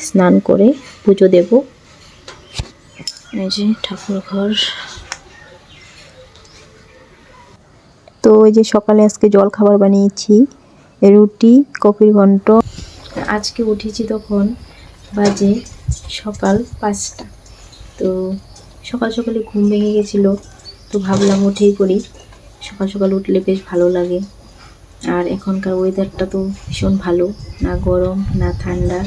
স্নান করে পুজো দেব। এই যে ঠাকুর ঘর। তো এই যে সকালে আজকে জল খাবার বানিয়েছি, রুটি, কপির ঘন্ট। আজকে উঠেছি তখন বাজে সকাল 5টা। তো সকাল সকালে ঘুম ভেঙে গেছিলো, তো ভাবলাম উঠেই পড়ি। সকাল সকাল উঠলে বেশ ভালো লাগে। আর এখনকার ওয়েদারটা তো ভীষণ ভালো, না গরম না ঠান্ডা,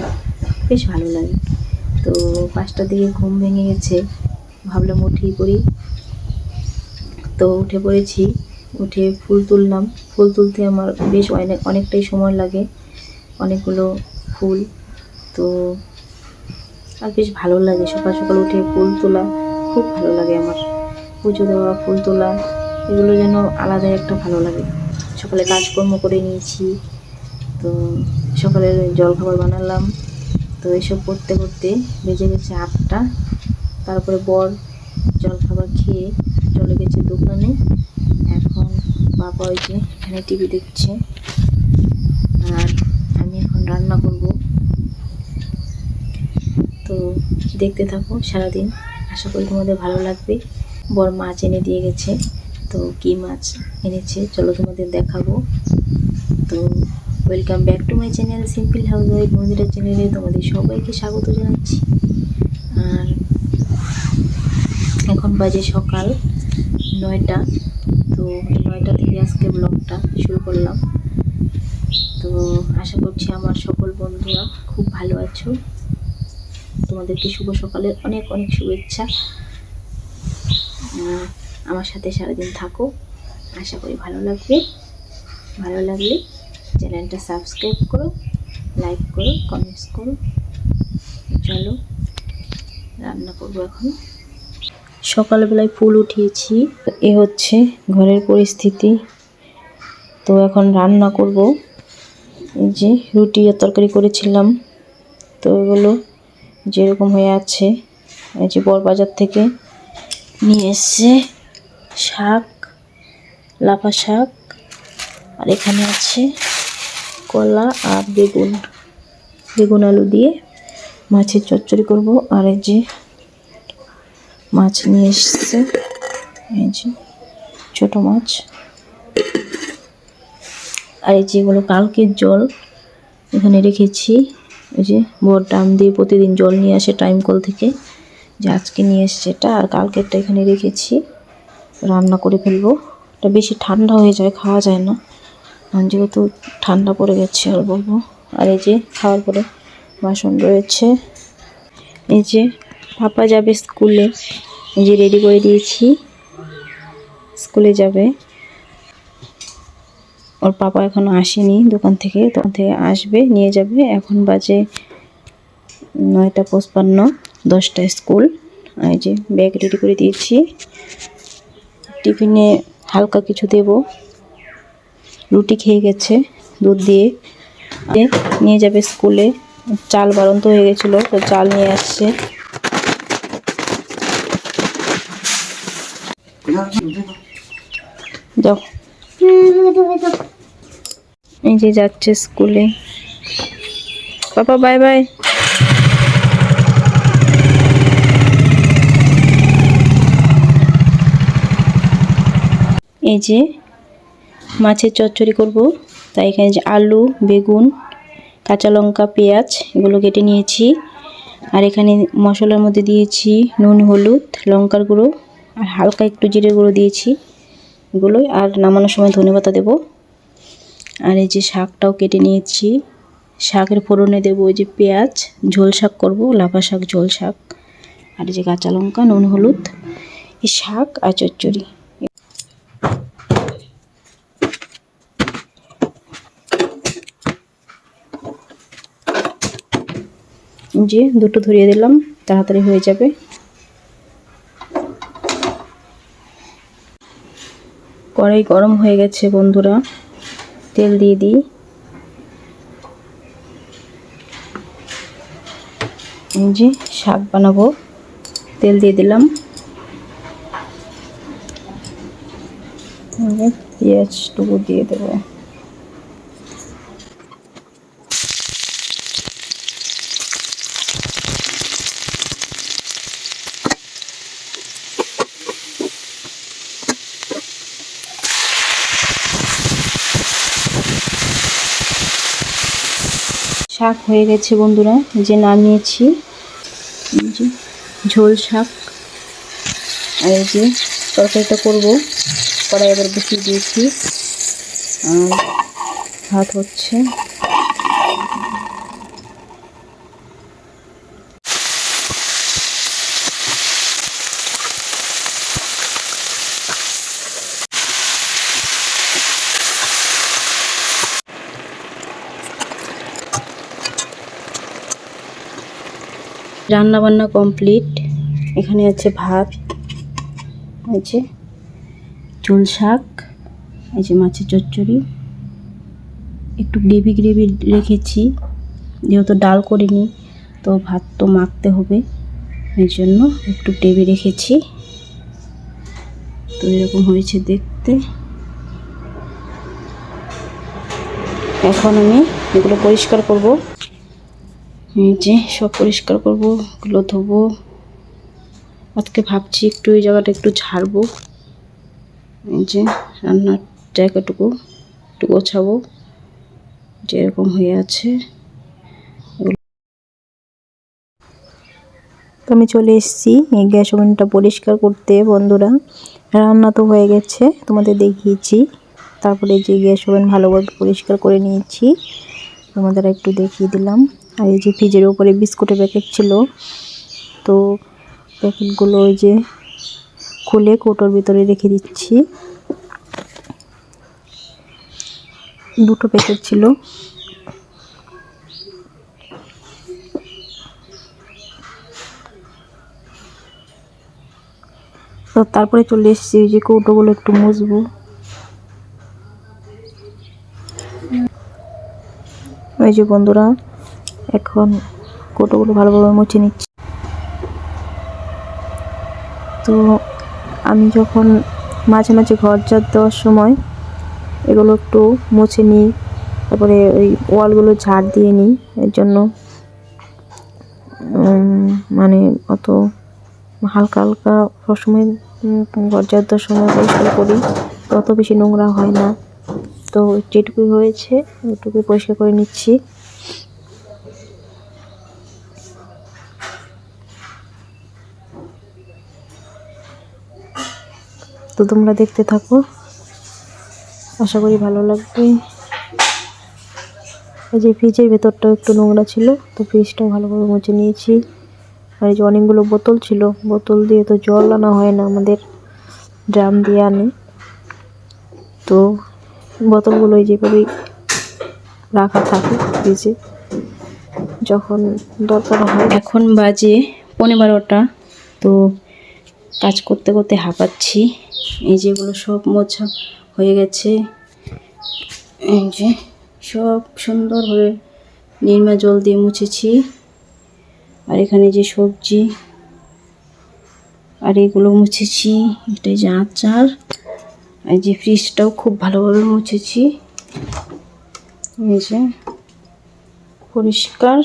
বেশ ভালো লাগে। তো 5টার দিকে ঘুম ভেঙে গেছে, ভাবলাম উঠেই পড়ি। তো উঠে পড়েছি। উঠে ফুল তুললাম। ফুল তুলতে আমার বেশ অনেকটাই সময় লাগে, অনেকগুলো ফুল। তো আর বেশ ভালো লাগে সকাল সকাল উঠে ফুল তোলা, খুব ভালো লাগে আমার। পুজো দেওয়া, ফুল তোলা, এগুলো যেন আলাদাই একটা ভালো লাগে। সকালে কাজকর্ম করে নিয়েছি, তো সকালে জলখাবার বানালাম। তো এসব করতে করতে বেজে গেছে 8টা। তারপরে বর জলখাবার খেয়ে চলে গেছে দোকানে। এখন বাবা ওই যে এখানে টিভি দেখছে, আর আমি এখন রান্না করব। তো দেখতে থাকো সারাদিন, আশা করি তোমাদের ভালো লাগবে। বর মাছ এনে দিয়ে গেছে, তো কি মাছ এনেছে চলো তোমাদের দেখাবো। তো welcome back to my channel simple housewife Mandira চ্যানেলে তোমাদের সবাইকে স্বাগত জানাচ্ছি। আর এখন বাজে সকাল 9টা। তো এই 9টা থেকে আজকে ব্লগটা শুরু করলাম। তো আশা করছি আমার সকল বন্ধুরা খুব ভালো আছো। তোমাদেরকে শুভ সকালের অনেক অনেক শুভেচ্ছা। আমার সাথে সারাদিন থাকো, আশা করি ভালো লাগবে। ভালো লাগলে চ্যানেলটা সাবস্ক্রাইব করো, লাইক করো, কমেন্টস করো। চলো রান্না করবো এখন। সকালবেলায় ফুল উঠিয়েছি, এ হচ্ছে ঘরের পরিস্থিতি। তো এখন রান্না করব। এই যে রুটি আর তরকারি করেছিলাম, তো এগুলো যেরকম হয়ে আছে। এই যে বড় বাজার থেকে নিয়ে এসছে শাক, লাফা শাক, আর এখানে আছে কলা আর বেগুন আলু দিয়ে মাছের চচ্চড়ি করব। আর এই যে মাছ নিয়ে এসছে, এই যে ছোট মাছ। আর এই যেগুলো কালকের জল এখানে রেখেছি। এই যে বড় ড্রাম দিয়ে প্রতিদিন জল নিয়ে আসে টাইম কল থেকে, যে আজকে নিয়ে এসছে এটা। আর কালকেরটা এখানে রেখেছি, রান্না করে ফেলবো। এটা বেশি ঠান্ডা হয়ে যায়, খাওয়া যায় না, যেহেতু ঠান্ডা পড়ে গেছে আর বলবো। আর এই যে খাওয়ার পরে বাসন রয়েছে। এই যে পাপা যাবে স্কুলে, এই যে রেডি করে দিয়েছি, স্কুলে যাবে। ওর পাপা এখনো আসেনি দোকান থেকে আসবে, নিয়ে যাবে। এখন বাজে 9:55, 10টায় স্কুল। এই যে ব্যাগ রেডি করে দিয়েছি, টিফিনে হালকা কিছু দেব। রুটি খেয়ে গেছে দুধ দিয়ে, নিয়ে যাবে স্কুলে। চাল বাড়ন্ত হয়ে গেছিলো, তো চাল নিয়ে আসছে। যাও, এই যে যাচ্ছে স্কুলে। পাপা বাই বাই। এই যে মাছের চচ্চড়ি করব, তাই এখানে যে আলু, বেগুন, কাঁচা লঙ্কা, পেঁয়াজ এগুলো কেটে নিয়েছি। আর এখানে মশলার মধ্যে দিয়েছি নুন, হলুদ, লঙ্কার গুঁড়ো আর হালকা একটু জিরে গুঁড়ো দিয়েছি এগুলোই। আর নামানোর সময় ধনেপাতা দেব। আর এই যে শাকটাও কেটে নিয়েছি, শাকের ফোড়নে দেবো ওই যে পেঁয়াজ, ঝোল শাক করব, লাফা শাক, ঝোল শাক। আর এই যে কাঁচা লঙ্কা, নুন, হলুদ, এই শাক আর চচ্চড়ি। যে দুটো ধরিয়ে দিলাম, তাড়াতাড়ি হয়ে যাবে। কড়াই গরম হয়ে গেছে বন্ধুরা, তেল দিয়ে দিই। এই যে শাক বানাবো, তেল দিয়ে দিলাম। পেঁয়াজ টুকু দিয়ে দেবো। শাক হয়ে গেছে বন্ধুরা, যে নামিয়েছি। এই যে ঝোল শাক, আর এই যে তরকারিটা করবো। কড়াই এবার বসিয়ে দিয়েছি, আর ভাত হচ্ছে। রান্না বান্না কমপ্লিট। এখানে আছে ভাত, এই যে ঝোল শাক, এই যে মাছের চচ্চড়ি, একটু গ্রেভি গ্রেভি রেখেছি, যেহেতু ডাল করিনি তো ভাত তো মাখতে হবে, এই জন্য একটু গ্রেভি রেখেছি। তো এরকম হয়েছে দেখতে। এখন আমি এগুলো পরিষ্কার করব। এই যে সব পরিষ্কার করব, এগুলো ধোবো। আজকে ভাবছি একটু এই জায়গাটা একটু ঝাড়বো, এই যে রান্নার জায়গাটুকু একটু গোছাবো, যেরকম হয়ে আছে। তো আমি চলে এসেছি এই গ্যাস ওভেনটা পরিষ্কার করতে বন্ধুরা। রান্না তো হয়ে গেছে, তোমাদের দেখিয়েছি। তারপরে যে গ্যাস ওভেন ভালোভাবে পরিষ্কার করে নিয়েছি, তোমাদের একটু দেখিয়ে দিলাম। আর এই যে ফ্রিজের উপরে বিস্কুটের প্যাকেট ছিল, তো প্যাকেটগুলো ওই যে খুলে কৌটোর ভিতরে রেখে দিচ্ছি। দুটো প্যাকেট ছিল। তো তারপরে চলে এসেছি ওই যে কৌটোগুলো একটু মুছবো। ওই যে বন্ধুরা, এখন কৌটোগুলো ভালোভাবে মুছে নিচ্ছি। তো আমি যখন মাঝে মাঝে ঘর ঝাড় দেওয়ার সময় এগুলো একটু মুছে নিই, তারপরে ওই ওয়ালগুলো ঝাড় দিয়ে নিই। এর জন্য মানে অত হালকা হালকা সবসময় ঘর ঝাড় দেওয়ার সময় পরিষ্কার করি, তো অত বেশি নোংরা হয় না। তো যেটুকু হয়েছে ওইটুকু পরিষ্কার করে নিচ্ছি। তো তোমরা দেখতে থাকো, আশা করি ভালো লাগবে। এই যে ফ্রিজের ভেতরটাও একটু নোংরা ছিল, তো ফ্রিজটাও ভালোভাবে মুছে নিয়েছি। আর এই যে অনেকগুলো বোতল ছিল, বোতল দিয়ে তো জল আনা হয় না, আমাদের ড্রাম দিয়ে আনি। তো বোতলগুলো যেভাবেই রাখা থাকে ফ্রিজে, যখন দরকার হয়। এখন বাজে 11:15। তো কাজ করতে করতে হাঁপাচ্ছি। এই যেগুলো সব মোছা হয়ে গেছে, এই যে সব সুন্দরভাবে নির্মা জল দিয়ে মুছেছি। আর এখানে যে সবজি আর এগুলো মুছেছি, এটাই যে আচার। এই যে ফ্রিজটাও খুব ভালোভাবে মুছেছি, এই যে পরিষ্কার।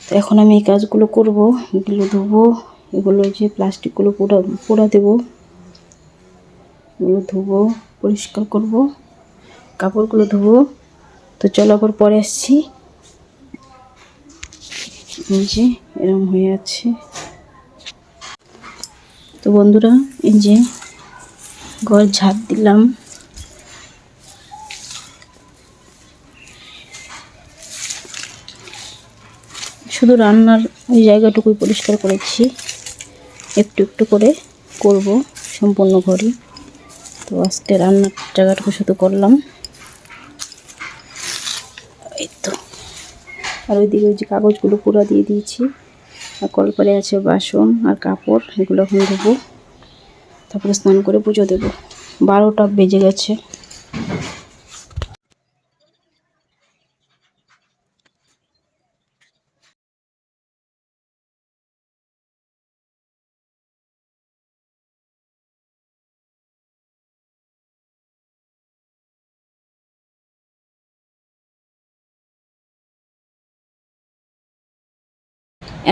তো এখন আমি এই কাজগুলো করব, এগুলো ধোবো, এগুলো যে প্লাস্টিকগুলো পোড়া দেবো, এগুলো ধোবো, পরিষ্কার করব, কাপড়গুলো ধোবো। তো চলো আবার পরে আসছি। এই যে এরকম হয়ে আছে। তো বন্ধুরা, এই যে ঘর ঝাড় দিলাম। শুধু রান্নার ওই জায়গাটুকুই পরিষ্কার করেছি, একটু একটু করে করব সম্পূর্ণ ঘরই। তো আজকে রান্নার জায়গাটুকু শুধু করলাম, এই তো। আর ওইদিকে ওই যে কাগজগুলো পুরো দিয়ে দিয়েছি, আর কলপারে আছে বাসন আর কাপড়, এগুলো এখন ধোবো, তারপরে স্নান করে পুজো দেবো। 12টা বেজে গেছে।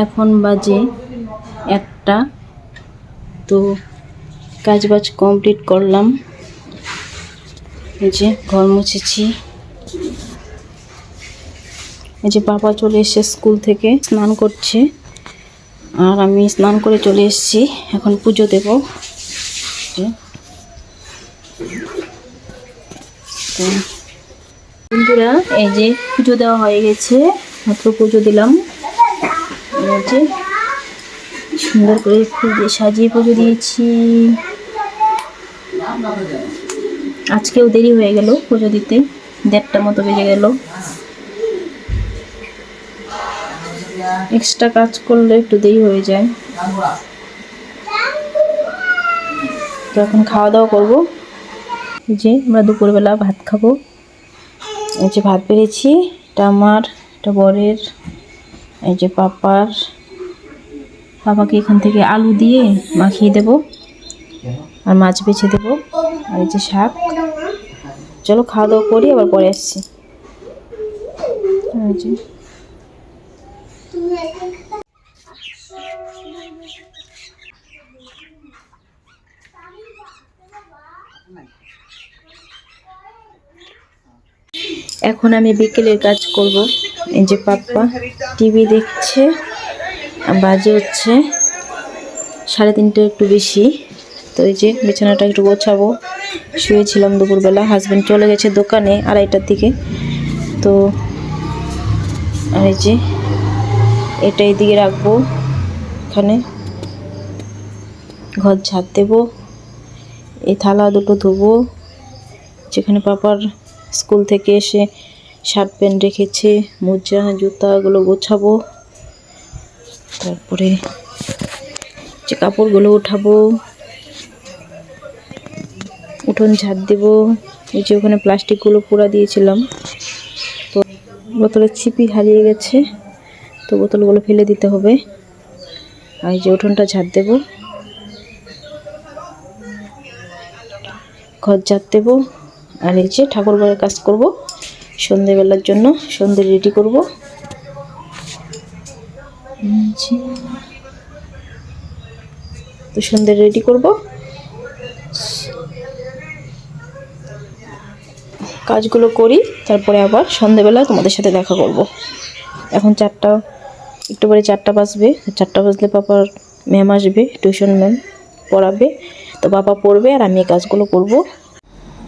এখন বাজে 1টা। তো কাজবাজ কমপ্লিট করলাম। এই যে ঘর মুছেছি। এই যে বাবা চলে এসে স্কুল থেকে স্নান করছে, আর আমি স্নান করে চলে এসেছি। এখন পুজো দেব। বন্ধুরা এই যে পুজো দেওয়া হয়ে গেছে, মাত্র পুজো দিলাম। এই যে সুন্দর করে ফুল দিয়ে সাজিয়ে পুজো দিয়েছি। আজকেও দেরি হয়ে গেল পুজো দিতে, 1:30 মতো বেজে গেল। এক্সট্রা কাজ করলে একটু দেরি হয়ে যায়। তো এখন খাওয়া দাওয়া করবো। এই যে আমরা দুপুরবেলা ভাত খাবো। এই যে ভাত বেড়েছি, এটা আমার, এটা বরের, এই যে পাপার। পাপাকে এখান থেকে আলু দিয়ে মাখিয়ে দেব, আর মাছ বেছে দেব, আর এই যে শাক। চলো খাওয়া দাওয়া করি, আবার পরে আসছি। এই যে এখন আমি বিকেলের কাজ করব। এই যে পাপ্পা টিভি দেখছে, বাজে হচ্ছে 3:30 একটু বেশি। তো এই যে বিছানাটা একটু গোছাবো। শুয়েছিলাম দুপুরবেলা, হাজব্যান্ড চলে গেছে দোকানে 2:30টার দিকে। তো আর এই যে এটা এইদিকে রাখবো, এখানে ঘর ঝাড় দেবো। এই থালা দুটো ধোবো, যেখানে পাপার স্কুল থেকে এসে শার্ট প্যান্ট রেখেছে, মোজা জুতাগুলো গোছাবো। তারপরে যে কাপড়গুলো উঠাবো, উঠোন ঝাড় দেবো। এই যে ওখানে প্লাস্টিকগুলো পোড়া দিয়েছিলাম, তো বোতলের ছিপি হারিয়ে গেছে, তো বোতলগুলো ফেলে দিতে হবে। আর এই যে উঠোনটা ঝাড় দেবো, ঘর ঝাড় দেবো। আর এই যে ঠাকুর ঘরের কাজ করব সন্ধেবেলার জন্য, সন্ধে রেডি করব। তো সন্ধে রেডি করব, কাজগুলো করি, তারপরে আবার সন্ধেবেলা তোমাদের সাথে দেখা করব। এখন 4টা, একটু পরে 4টা বাজবে। 4টা বাজলে পাপার ম্যাম আসবে, টিউশন ম্যাম পড়াবে। তো পাপা পড়বে আর আমি এই কাজগুলো করব।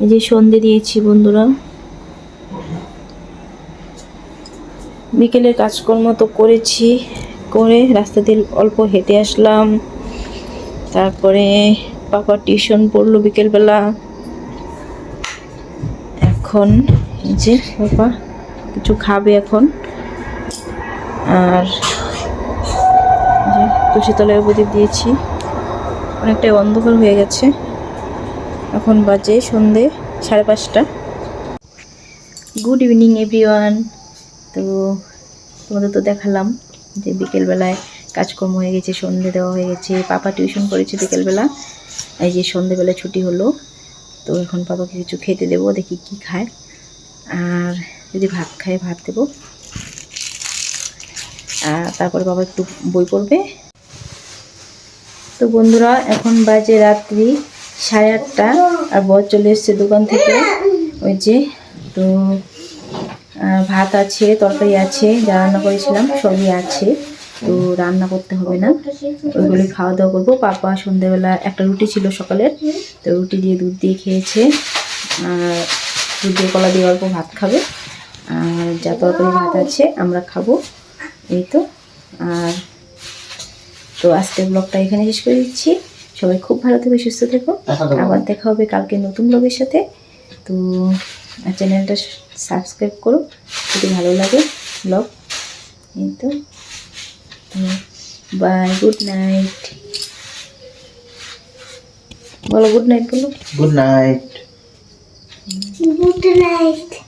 এই যে সন্ধে দিয়েছি বন্ধুরা, বিকেলের কাজকর্ম তো করেছি, করে রাস্তা দিয়ে অল্প হেঁটে আসলাম। তারপরে পাপা টিউশন পড়লো বিকেলবেলা। এখন এই যে পাপা কিছু খাবে এখন। আর তুলসী তলায় প্রদীপ দিয়েছি, অনেকটাই অন্ধকার হয়ে গেছে। এখন বাজে সন্ধে 5:30। Good evening everyone. তো তোমাদের তো দেখালাম যে বিকেলবেলায় কাজকর্ম হয়ে গেছে, সন্ধে দেওয়া হয়ে গেছে। পাপা টিউশন করেছে বিকেলবেলা, এই যে সন্ধেবেলা ছুটি হলো। তো এখন পাপাকে কিছু খেতে দেবো, দেখি কি খায়। আর যদি ভাত খায় ভাত দেবো, আর তারপরে বাবা একটু বই পড়বে। তো বন্ধুরা এখন বাজে রাত্রি 8:30, আর বর চলে এসছে দোকান থেকে। ওই যে তো ভাত আছে, তরকারি আছে, যা রান্না করেছিলাম সবই আছে, তো রান্না করতে হবে না, ওইগুলি খাওয়া দাওয়া করবো। পাপা সন্ধ্যেবেলা একটা রুটি ছিল সকালের, তো রুটি দিয়ে দুধ দিয়ে খেয়েছে, আর দুধ দিয়ে কলা দিয়ে অল্প ভাত খাবে। আর যা তরকারি ভাত আছে আমরা খাবো, এই তো। আর তো আজকের ব্লগটা এখানে শেষ করে দিচ্ছি। সবাই খুব ভালো থেকো, সুস্থ থেকো। আবার দেখা হবে কালকে নতুন ব্লগের সাথে। তো চ্যানেলটা সাবস্ক্রাইব করো যদি ভালো লাগে ব্লগ, এই তো। বাই, গুড নাইট বলো, গুড নাইট বলো, গুড নাইট। Good night.